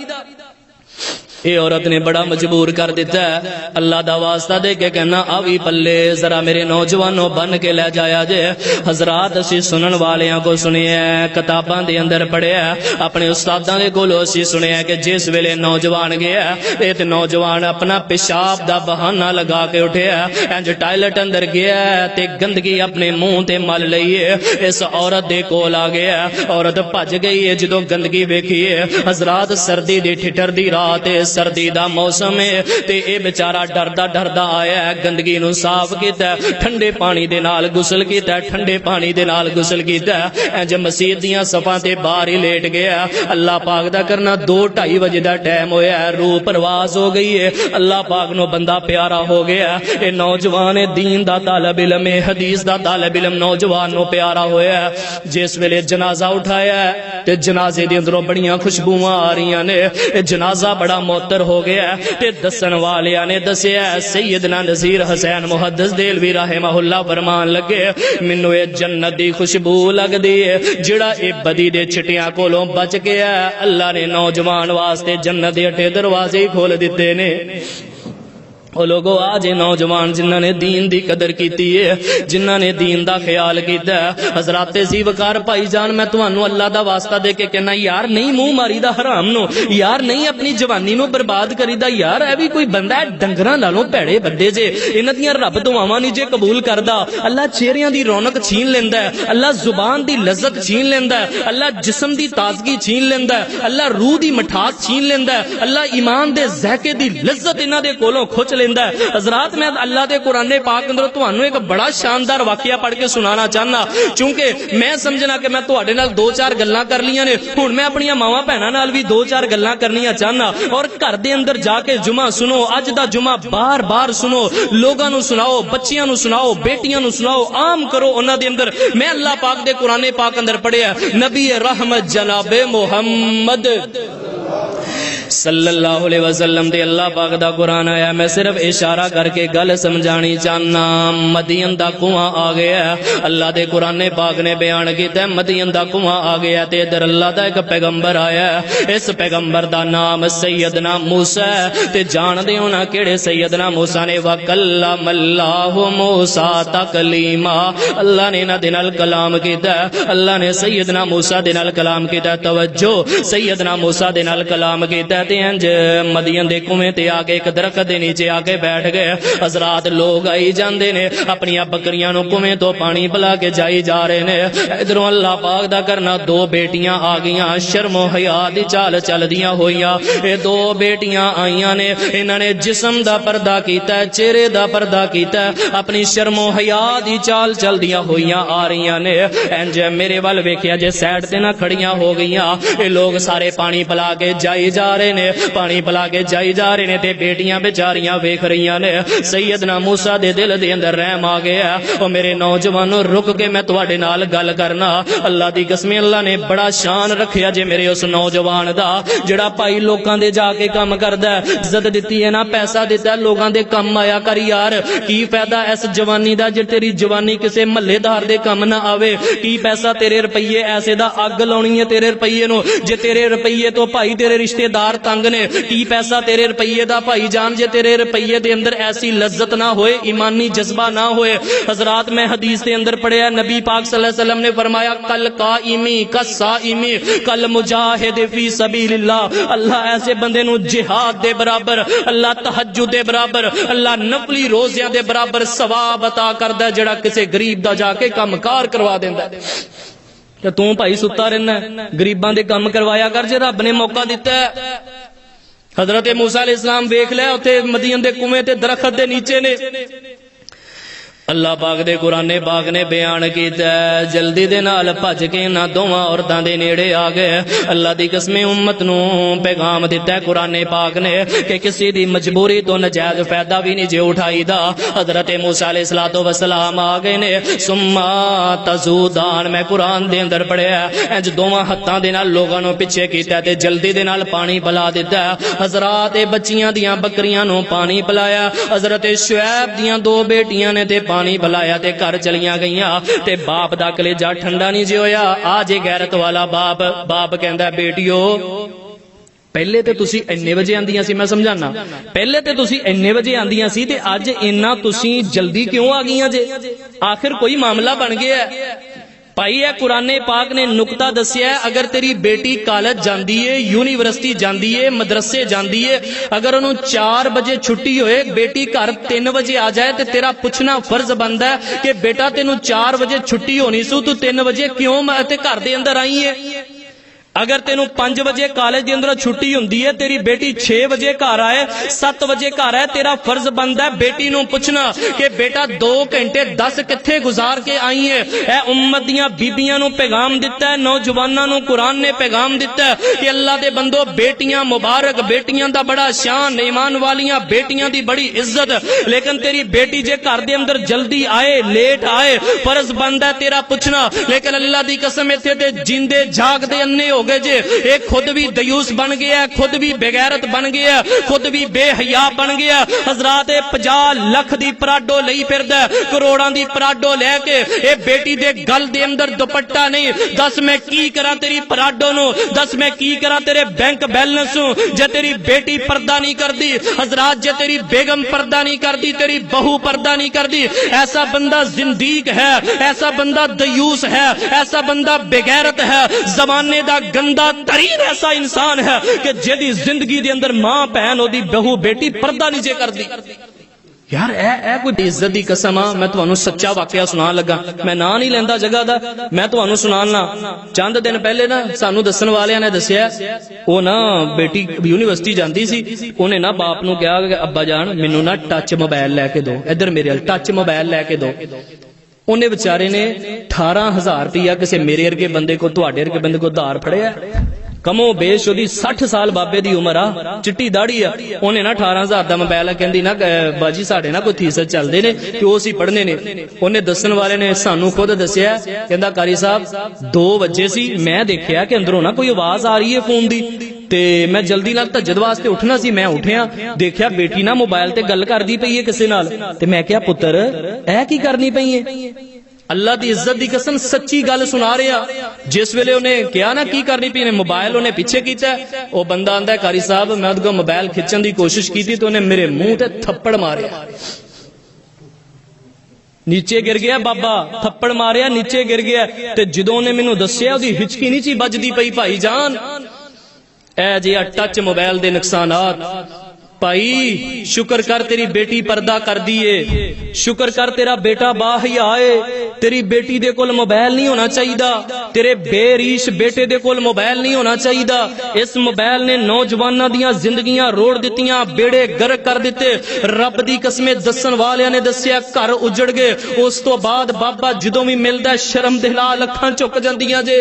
اے عورت نے بڑا مجبور کر دیتا ہے اللہ دا واسطہ دے کے کہنا آوی پلے ذرا میرے نوجوانوں بن کے لے جایا جے حضرات اسی سنن والیاں کو سنیا کتاباں دے اندر پڑھیا اپنے استاداں دے کولوں اسی سنیا کہ جس ویلے نوجوان گیا اے تے نوجوان اپنا پیشاب دا بہانہ لگا کے اٹھیا انج ٹائلٹ اندر گیا تے گندگی اپنے منہ تے مل لئی اس عورت دے کول آ گیا عورت بھج گئی ہے جدوں گندگی ویکھی ہے حضرات سردی دی ٹھٹر دی رات سردی دا موسم ہے تے اے بیچارہ ڈردا ڈردا آیا ہے گندگی نو صاف کیتا ہے ٹھنڈے پانی دے نال غسل کیتا ہے ٹھنڈے پانی دے نال غسل کیتا ہے انج مسجد دیاں صفاں تے باہر ہی لیٹ گیا اللہ پاک دا کرنا 2:30 بجے دا ٹائم ہویا ہے روح پرواز ہو گئی ہے اللہ پاک نو بندہ پیارا ہو گیا اے نوجوان دین دا طالب علم حدیث دا طالب علم نوجوان نو پیارا ہویا ہے جس ویلے جنازہ اٹھایا ہے تے جنازے دے اندروں بڑیاں خوشبوواں آ رہیاں نے اے جنازہ بڑا معطر ہو گیا تے دسن والیاں نے دسیا سیدنا نذیر حسین محدث دہلوی رحمہ اللہ فرمان لگے مینوں اے جنت دی خوشبو لگدی ہے جڑا اے بدی دے چھٹیاں کولوں بچ گیا اللہ نے نوجوان واسطے جنت دے 8 دروازے کھول دتے نے او لوگو آج نوجوان جنہاں نے دین دی قدر کیتی ہے، جنہاں نے دین دا خیال کیتا ہے، حضرات زیوکار بھائی جان میں تانوں اللہ دا واسطہ دے کے کہنا یار نہیں منہ ماری دا حرام نو، یار نہیں اپنی جوانی نو برباد کری دا، یار اے بھی کوئی بندہ ہے ڈنگراں نالوں بھڑے بندے جے، انہاں دیاں رب دعاواں نہیں جے قبول کردا، اللہ چہریاں دی رونق چھین لیندا ہے، اللہ زبان دی لذت چھین لیندا ہے، اللہ جسم دی تازگی چھین لیندا ہے، اللہ روح دی مٹھاس چھین لیندا ہے، اللہ ایمان دے ذائقے دی لذت انہاں دے کولوں کھچ لیندا ہے۔ حضرات میں اللہ دے قرآن پاک اندر تانوں ایک بڑا شاندار واقعہ پڑھ کے سنانا چاہنا، چونکہ میں سمجھنا کہ میں تواڈے نال دو چار گلاں کر لیاں نے، ہن میں اپنی ماواں بہناں نال بھی دو چار گلاں کرنیاں چاہنا، اور گھر دے اندر جا کے جمعہ سنو، اج دا جمعہ بار بار سنو، لوگاں نو سناؤ، بچیاں نو سناؤ، بیٹیاں نو سناؤ، عام کرو انہاں دے اندر۔ میں اللہ پاک دے قرآن پاک اندر پڑھیا نبی رحمت جناب محمد صلی اللہ علیہ وسلم دے اللہ پاک دا قرآن آیا، میں صرف اشارہ کر کے گل سمجھانی چاہنا۔ مدین دا کنواں آ گیا، اللہ دے قرآن پاک نے بیان کیتا ہے مدین دا کنواں آ گیا، تے ادھر اللہ دا ایک پیغمبر آیا، اس پیغمبر دا نام سیدنا موسیٰ ہے، تے جان دے ہونا کیڑے سیدنا موسیٰ نے وَكَلَّمَ اللَّهُ مُوسَىٰ تَكْلِيمًا، اللہ نے انہاں دے نال کلام کیتا ہے، اللہ نے سیدنا موسیٰ دے نال کلام کیتا ہے، توجہ سیدنا موسیٰ دے نال کلام کیتا ہے، تے انج مدین دے کنویں تے آ کے ایک درخت دے نیچے آ کے بیٹھ گئے۔ حضرات لوگ آئی جاندے نے اپنی بکریاں نو کنویں تو پانی پلا کے جائی جا رہے نے، ادھروں اللہ پاک دا کرنا دو بیٹیاں آ گئیاں، شرم و حیا دی چال چلدیاں ہوئیاں، اے دو بیٹیاں آئیاں نے، انہاں نے جسم دا پردہ کیتا ہے، چہرے دا پردہ کیتا ہے، اپنی شرم و حیا دی چال چلدیاں ہوئیاں آ رہیاں نے، انج میرے ول ویکھیا جے سائیڈ تے نہ کھڑیاں ہو گئیاں، اے لوگ سارے پانی پلا کے جائی جا رہے نے، پانی پلا کے جائی جا رہے نے، تے بیٹیاں بیچاریاں ویکھ رہیاں نے۔ سیدنا موسیٰ دے دل دے اندر رحم آ گیا، او میرے نوجوانوں رک کے میں تواڈے نال گل کرنا، اللہ دی قسم اللہ نے بڑا شان رکھیا جے میرے اس نوجوان دا، جڑا بھائی لوکاں دے جا کے کام کردا ہے، عزت دتی ہے نا، پیسہ دیتا ہے، لوکاں دے کم آیا کر یار، کی فائدہ اس جوانی دا جے تیری جوانی کسے محلے دار دے کم نہ آوے، کی پیسہ تیرے روپیے ایسے دا اگ لاونی ہے تیرے روپیے نو، جے تیرے روپیے تو بھائی تیرے رشتہ دار تنگ نے، کی پیسہ تیرے روپیے دا بھائی جان جے تیرے روپیے دے اندر ایسی لذت نہ ہوئے، ایمانی جذبہ نہ ہوئے۔ حضرات میں حدیث دے اندر پڑھیا نبی پاک صلی اللہ علیہ وسلم نے فرمایا کل قائمی کالصائمی کل مجاہد فی سبیل اللہ، اللہ ایسے بندے نو جہاد دے برابر، اللہ تہجد دے برابر، اللہ نفلی روزیاں دے برابر ثواب عطا کردا ہے، جڑا کسے غریب دا جا کے کام کار کروا دیندا ہے۔ کہ تو بھائی ستا رہنا ہے، غریباں دے کام کروایا کر جے رب نے موقع دیتا ہے۔ حضرت موسیٰ علیہ السلام دیکھ لیا اوتھے مدین دے کنویں تے درخت دے نیچے نے، اللہ پاک دے قرآن پاک نے بیان کیتا ہے جلدی دے نال بھج کے نہ دوواں عورتاں دے نیڑے آ گئے، اللہ دی قسم امت نو پیغام دیتا ہے قرآن پاک نے کہ کسی دی مجبوری تو نجائز فائدہ بھی نہیں جے اٹھائی دا۔ حضرت موسیٰ علیہ السلام آ گئے نے، ثم تزودان میں قرآن دے اندر پڑھیا انج دوواں ہتھاں دے نال لوگاں نو پیچھے کیتا تے جلدی دے نال پانی پلا دیتا ہے۔ حضرات بچیاں دیاں بکریاں نو پانی پلایا، حضرت شعیب دیاں دو بیٹیاں نے تے پانی پلایا تے گھر چلیاں گئیاں، تے باپ دا کلیجہ ٹھنڈا نہیں جے ہویا۔ آج غیرت والا باپ کہندا ہے بیٹیو پہلے تے تسی اننے بجے آندیاں سی، میں سمجھانا پہلے تے تسی اننے بجے آندیاں سی تے اج اننا تسی جلدی کیوں آ گئیاں جے؟ آخر کوئی معاملہ بن گیا ہے؟ پائی ہے قرآن پاک نے نکتہ دسیا ہے، اگر تیری بیٹی کالج جاندی ہے، یونیورسٹی جاندی ہے، مدرسے جاندی ہے، اگر انہوں 4 بجے چھٹی ہوئے بیٹی گھر 3 بجے آ جائے تے تیرا پوچھنا فرض بندا ہے کہ بیٹا تینوں 4 بجے چھٹی ہونی سو تو 3 بجے کیوں تے گھر دے اندر آئی ہے؟ اگر تینوں 5 بجے کالج دے اندر چھٹی ہوندی ہے، تیری بیٹی 6 بجے گھر آئے 7 بجے گھر آئے، تیرا فرض بندا ہے بیٹی نو پوچھنا کہ بیٹا 2 گھنٹے 10 کتھے گزار کے آئی ہے۔ اے امت دیاں بیبیاں نو پیغام دیتا ہے، نوجواناں نو قرآن نے پیغام دیتا ہے کہ اللہ دے بندو بیٹیاں مبارک، بیٹیاں دا بڑا شان، ایمان والیاں بیٹیاں دی بڑی عزت، لیکن تیری بیٹی جے گھر دے اندر جلدی آئے لیٹ آئے فرض بندا ہے تیرا پوچھنا، لیکن اللہ دی قسم ایتھے تے جیندے جاگ دے انے ہو ہو گئے جے، یہ خود بھی دیوس بن گیا، خود بھی بغیرت بن گیا، خود بھی بے حیا بن گیا۔ حضرات 50 لکھ دی پراڈو لئی پھردا، کروڑاں دی پراڈو لے کے اے بیٹی دے گل دے اندر دوپٹہ نہیں۔ دس میں کی کراں تیری پراڈو نو، دس میں کی کراں تیرے بینک بیلنس نو، جے تیری بیٹی پردہ نہیں کردی، حضرات جے تیری بیگم پردہ نہیں کردی، تیری بہو پردہ نہیں کردی، ایسا بندہ زندیق ہے، ایسا بندہ دیوس ہے، ایسا بندہ بغیرت ہے، زمانے دا گندا ترین ایسا انسان ہے کہ جدی زندگی دے اندر ماں بہن او دی بہو بیٹی پردہ نہیں جے کردی۔ یار اے کوئی عزت دی قسم آ، میں تانوں سچا واقعہ سنا لگا، میں نام نہیں لیندا جگہ دا، میں تانوں سنانا۔ چند دن پہلے نا سانو دسن والیاں نے دسیا، او نا بیٹی یونیورسٹی جاندی سی، اونے نا باپ نو کہا کہ ابا جان مینوں نا ٹچ موبائل لے کے دو، ادھر میرے ال ٹچ موبائل لے کے دو۔ انہیں بیچارے نے 18,000 روپیہ کسی میرے ارگے بندے کو، تواڈے ارگے بندے کو دھار پھڑیا، کمو بیش دی 60 سال بابے دی عمر آ، چٹی داڑھی آ، انہیں نا 18,000 دا موبائل ہے، کہندی نا باجی ساڈے نا کوئی تھیسس چلدے نے تے او سی پڑھنے نے۔ انہیں دسن والے نے سانو خود دسیا، کہندا قاری صاحب 2 بجے سی، میں دیکھیا کہ اندروں نا کوئی آواز آ رہی ہے فون دی، تے میں جلدی نال تہجد واسطے اٹھنا سی، میں اٹھیا دیکھیا بیٹی نا موبائل تے گل کردی پئی ہے کسے نال، تے میں کہیا پتر اے کی کرنی پئی ہے؟ اللہ دی عزت دی قسم سچی گل سنا رہا، جس ویلے انہیں کیا نا کی کرنی پئی، موبائل انہیں پیچھے کیتا ہے، او بندہ آندا ہے قاری صاحب میں اودے کو موبائل کھچن دی کوشش کیتی تو انہیں میرے منہ تے تھپڑ ماریا، نیچے گر گیا بابا، تھپڑ ماریا نیچے گر گیا، تے جدوں نے مینوں دسیا اودی ہچکی نہیں سی بجدی پئی بھائی جان۔ اے جی ٹچ موبائل دے نقصانات، بھائی شکر کر تیری بیٹی پردہ کر دیے، شکر کر تیرا بیٹا باحیا ہے، تیری بیٹی دے کول موبائل نہیں ہونا چاہیدا، تیرے بے ریش بیٹے دے کول موبائل نہیں ہونا چاہیدا۔ اس موبائل نے نوجواناں دیاں زندگیاں روڑ دتیاں، بیڑے گرک کر دیتے۔ رب دی قسم دسن والیاں نے دسیا گھر اجڑ گئے، اس تو بعد بابا جدوں بھی ملدا شرم دے نال اکھاں چک جاندیاں جے۔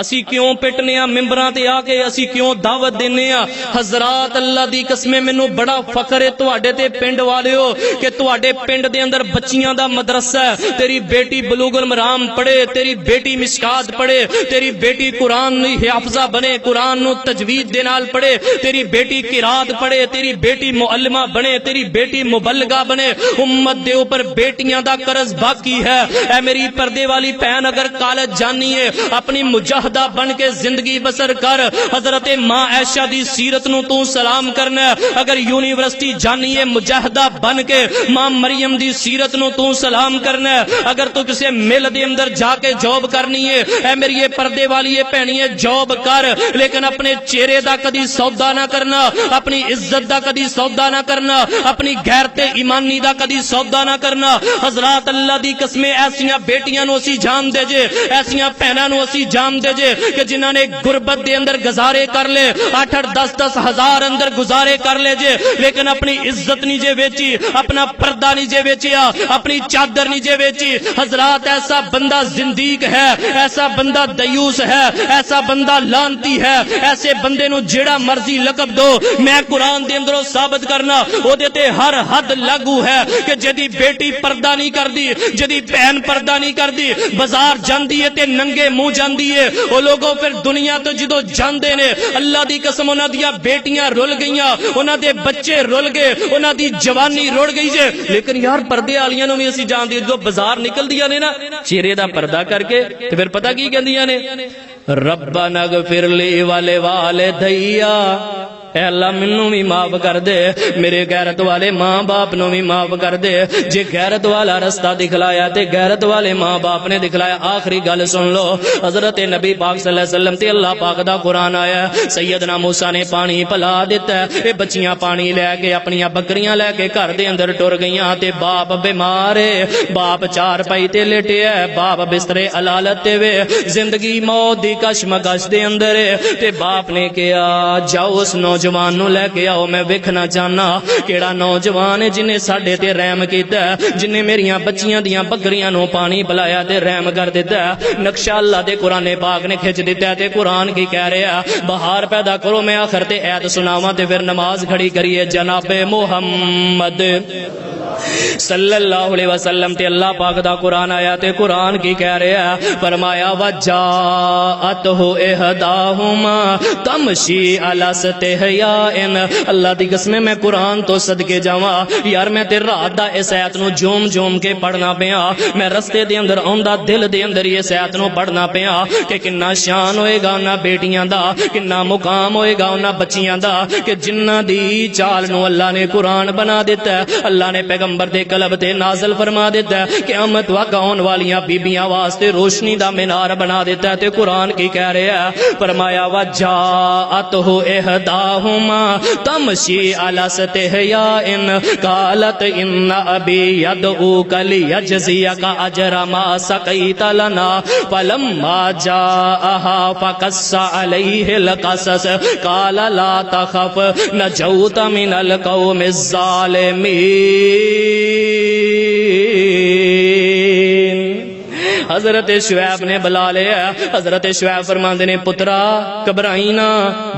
اسی کیوں پٹنے ہاں ممبراں تے آ کے، اسی کیوں دعوت دینے ہاں؟ حضرات اللہ دی قسم مینوں بڑا فخر ہے تواڈے تے پنڈ والیو کہ تواڈے پنڈ دے اندر بچیاں دا مدرسہ ہے، تیری بیٹی بلوغ المرام پڑھے، تیری بیٹی مشکات پڑھے، تیری بیٹی قرآن دی حافظہ بنے، قرآن نو تجوید دے نال پڑھے، تیری بیٹی قرات پڑھے، تیری بیٹی معلمہ بنے، تیری بیٹی مبلغہ بنے۔ امت دے اوپر بیٹیاں دا قرض باقی ہے۔ اے میری پردے والی بہن اگر کالج جانی ہے، اپنی مجاہدہ بن کے زندگی بسر کر، حضرت ماں عائشہ دی سیرت نو تو سلام کرنا۔ اگر یونیورسٹی جانی ہے مجاہدہ بن کے ماں مریم دی سیرت نو تو سلام کرنا۔ اگر تو کسی مل دے اندر جا کے جاب کرنی ہے، اے میری یہ پردے والی بہنی ہے جاب کر، لیکن اپنے چہرے دا کدی سودا نہ کرنا، اپنی عزت دا کدی سودا نہ کرنا، اپنی غیرت ایمانی دا کدی سودا نہ کرنا۔ حضرات اللہ دی قسم ایسیاں بیٹیاں نو اسی جان دے جے، ایسیاں بہناں نو اسی جان دے جے کہ جنہاں نے غربت دے اندر گزارے کر لے، 8-8 10-10 ہزار اندر گزارے کر لے جے، لیکن اپنی عزت نہیں جے ویچی، اپنا پردہ نہیں جے ویچیا، اپنی چادر نہیں جے ویچی۔ حضرات ایسا بندہ زندیق ہے، ایسا بندہ دیوس ہے، ایسا بندہ لانتی ہے۔ ایسے بندے نو جیڑا مرضی لقب دو، میں قرآن دے اندروں ثابت کرنا او دے تے ہر حد لاگو ہے کہ جدی بیٹی پردہ نہیں کردی، جدی بہن پردہ نہیں کردی، بازار جاندی ہے تے ننگے منہ جاندی ہے، وہ لوگوں پھر دنیا تو جدو جاندے نے اللہ دی قسم انہاں دیاں بیٹیاں رول گئیاں، انہاں دے بچے رول گئے، انہاں دی جوانی روڑ گئی جے۔ لیکن یار پردے والیاں نو بھی اسی جان دی جو بازار نکل دیاں نے نا چہرے دا پردہ کر کے تے پھر پتہ کی کہندیاں نے، ربنا اغفر لی والدیا، اے اللہ منوں بھی معاف کر دے، میرے غیرت والے ماں باپ نو بھی معاف کر دے۔ جے غیرت والا رستہ دکھلایا تے غیرت والے ماں باپ نے دکھلایا۔ آخری گل سن لو، حضرت نبی پاک صلی اللہ علیہ وسلم تے اللہ پاک دا قرآن آیا، سیدنا موسیٰ نے پانی پلا دیتا ہے، اے بچیاں پانی لے کے اپنیاں بکریاں لے کے گھر دے اندر ٹر گئیاں، تے باپ بیمار ہے، باپ چار پائی تے لیٹے ہے، باپ بسترے علالت تے وے، زندگی موت دی کشمکش دے اندر ہے، تے باپ نے کہا جاؤ اس نوجوان نو لے کے آؤ، میں ویکھنا چاہنا کیڑا نوجوان ہے جنہیں ساڈے تے رحم کیتا ہے، جنہیں میریاں بچیاں دیاں بکریاں نو پانی پلایا تے رحم کر دیتا ہے۔ نقشہ اللہ دے قرآن پاک نے کھچ دیتا ہے تے قرآن کی کہہ رہا بہار پیدا کرو، میں آخر تے ایت سناواں تے پھر نماز کھڑی کریے۔ جناب محمد صلی اللہ علیہ وسلم تے اللہ پاک دا قرآن آیا تے قرآن کی کہہ رہا ہے، فرمایا وجاءتہ احداہما تمشی علی استحیاء۔ اللہ دی قسم میں قرآن تو صدقے جاواں یار، میں تے رات دا اس آیت نو جوم جوم کے پڑھنا پیا، میں رستے دے اندر آندا دل دے اندر اس آیت نو پڑھنا پیا کہ کنا شان ہوئے گا انہاں بیٹیاں دا، کنا مقام ہوئے گا انہاں بچیاں دا کہ جنہاں دی چال نو اللہ نے قرآن بنا دیتا ہے، اللہ نے پیغمبر دے قلب تے نازل فرما دیتا ہے، قیامت واقع ہون والیاں بیبیاں واسطے روشنی دا مینار بنا دیتا ہے۔ تے قرآن کی کہہ رہا ہے، فرمایا وجاءتہ احداہما تمشی علی استحیاء قالت ان ابی یدعوک لیجزیک اجر ما سقیت لنا فلما جاءها فقص علیہ القصص قال لا تخف نجوت من القوم الظالمین۔ حضرت شعیب نے بلا لیا، حضرت شعیب فرماندے نے پترا گھبرائی نہ،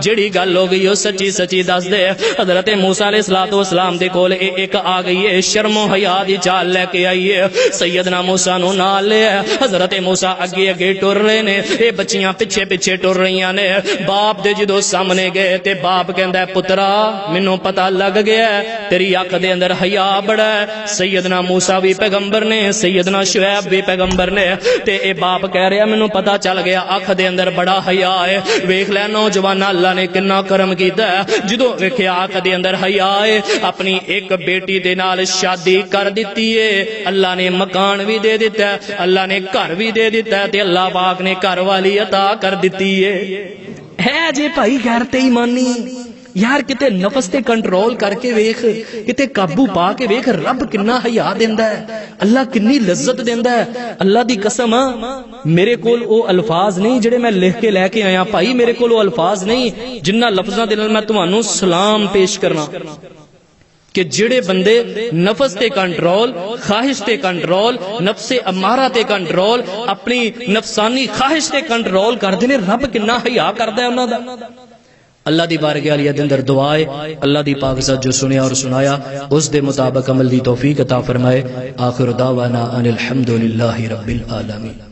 جڑی گل ہو گئی وہ سچی سچی دس دے۔ حضرت موسیٰ علیہ السلام دے کول ایک آ گئی ہے، شرم و حیا دی چال لے کے آئی ہے، سیدنا موسیٰ نو نال لیا، حضرت موسیٰ اگے اگے ٹر رہے نے، اے بچیاں پیچھے پیچھے ٹر رہیاں نے۔ باپ دے جدو سامنے گئے تے باپ کہندا ہے پترا مینوں پتہ لگ گیا ہے تیری اکھ دے اندر حیا بڑا ہے۔ سیدنا موسیٰ بھی پیغمبر نے، سیدنا شعیب بھی پیغمبر نے، تے اے باپ کہہ رہا مینوں پتہ چل گیا اکھ دے اندر بڑا حیا ہے۔ ویکھ لے نوجوان اللہ نے کنا کرم کیتا ہے، جدوں ویکھیا اکھ دے اندر حیا ہے، اپنی ایک بیٹی دے نال شادی کر دتی ہے، اللہ نے مکان بھی دے دیتا ہے، اللہ نے گھر بھی دے دیتا ہے، تے اللہ پاک نے گھر والی عطا کر دتی ہے جی بھائی غیرت ایمانی یار، کتے نفس تے کنٹرول کر کے ویکھ، کتے قابو پا کے ویکھ، رب کنا حیا دیندا ہے، اللہ کنی لذت دیندا ہے۔ اللہ دی قسم میرے کول او الفاظ نہیں جڑے میں لکھ کے لے کے آیا بھائی، میرے کول او الفاظ نہیں جنہ لفظاں دے نال میں تانوں سلام پیش کرنا کہ جڑے بندے نفس تے کنٹرول، خواہش تے کنٹرول، نفس امارہ تے کنٹرول، اپنی نفسانی خواہش تے کنٹرول کردے نے، رب کنا حیا کردا ہے انہاں دا۔ اللہ دی بارگاہ علیہ دے اندر دعا ہے اللہ دی پاک ذات جو سنیا اور سنایا اس دے مطابق عمل دی توفیق عطا فرمائے۔ آخر دعوانا ان الحمدللہ رب العالمین۔